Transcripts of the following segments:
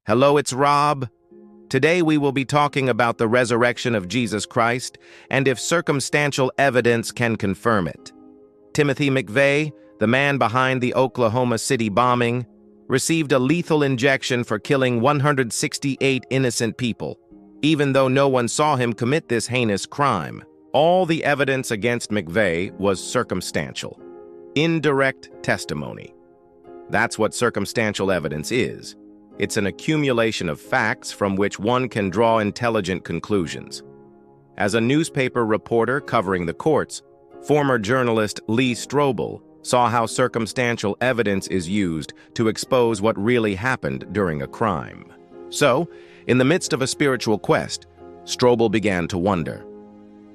Hello, it's Rob. Today we will be talking about the resurrection of Jesus Christ and if circumstantial evidence can confirm it. Timothy McVeigh, the man behind the Oklahoma City bombing, received a lethal injection for killing 168 innocent people, even though no one saw him commit this heinous crime. All the evidence against McVeigh was circumstantial, indirect testimony. That's what circumstantial evidence is. It's an accumulation of facts from which one can draw intelligent conclusions. As a newspaper reporter covering the courts, former journalist Lee Strobel saw how circumstantial evidence is used to expose what really happened during a crime. So, in the midst of a spiritual quest, Strobel began to wonder,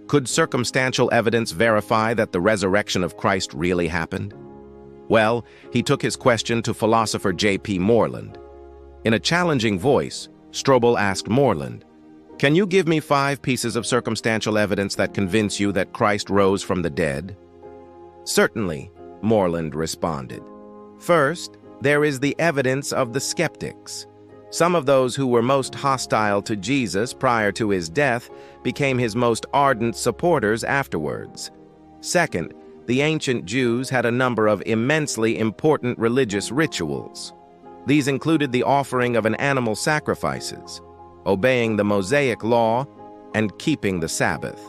could circumstantial evidence verify that the resurrection of Christ really happened? Well, he took his question to philosopher J.P. Moreland. In a challenging voice, Strobel asked Moreland, "Can you give me 5 pieces of circumstantial evidence that convince you that Christ rose from the dead?" "Certainly," Moreland responded. "First, there is the evidence of the skeptics. Some of those who were most hostile to Jesus prior to his death became his most ardent supporters afterwards. Second, the ancient Jews had a number of immensely important religious rituals. These included the offering of an animal sacrifices, obeying the Mosaic law, and keeping the Sabbath.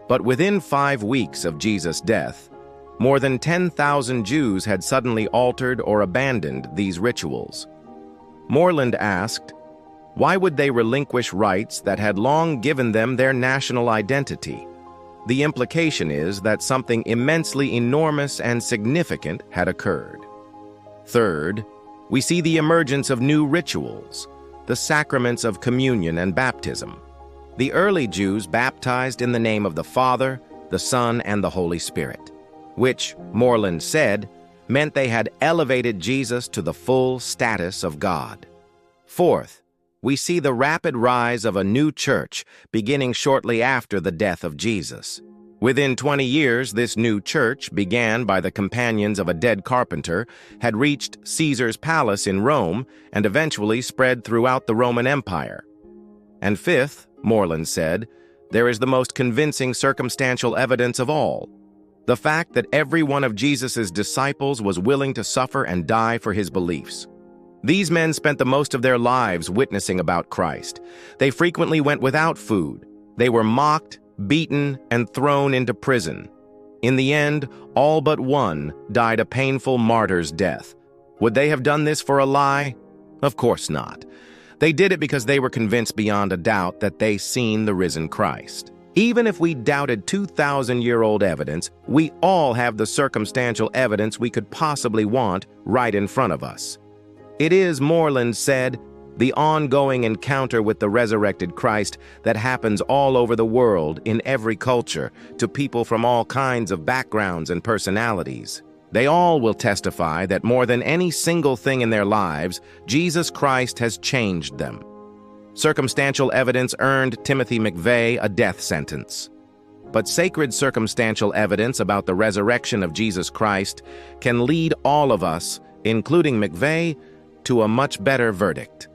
But within 5 weeks of Jesus' death, more than 10,000 Jews had suddenly altered or abandoned these rituals. Moreland asked, why would they relinquish rights that had long given them their national identity? The implication is that something immensely enormous and significant had occurred. Third, we see the emergence of new rituals, the sacraments of communion and baptism. The early Jews baptized in the name of the Father, the Son, and the Holy Spirit, which, Moreland said, meant they had elevated Jesus to the full status of God. Fourth, we see the rapid rise of a new church beginning shortly after the death of Jesus. Within 20 years, this new church, began by the companions of a dead carpenter, had reached Caesar's palace in Rome and eventually spread throughout the Roman Empire. And fifth, Moreland said, there is the most convincing circumstantial evidence of all. The fact that every one of Jesus' disciples was willing to suffer and die for his beliefs. These men spent the most of their lives witnessing about Christ. They frequently went without food. They were mocked, beaten, and thrown into prison. In the end, all but one died a painful martyr's death. Would they have done this for a lie? Of course not. They did it because they were convinced beyond a doubt that they seen the risen Christ. Even if we doubted 2,000-year-old evidence, we all have the circumstantial evidence we could possibly want right in front of us. It is, Moreland said, the ongoing encounter with the resurrected Christ that happens all over the world in every culture to people from all kinds of backgrounds and personalities. They all will testify that more than any single thing in their lives, Jesus Christ has changed them. Circumstantial evidence earned Timothy McVeigh a death sentence. But sacred circumstantial evidence about the resurrection of Jesus Christ can lead all of us, including McVeigh, to a much better verdict: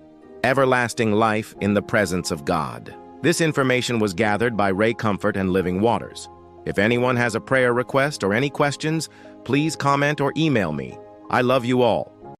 everlasting life in the presence of God. This information was gathered by Ray Comfort and Living Waters. If anyone has a prayer request or any questions, please comment or email me. I love you all.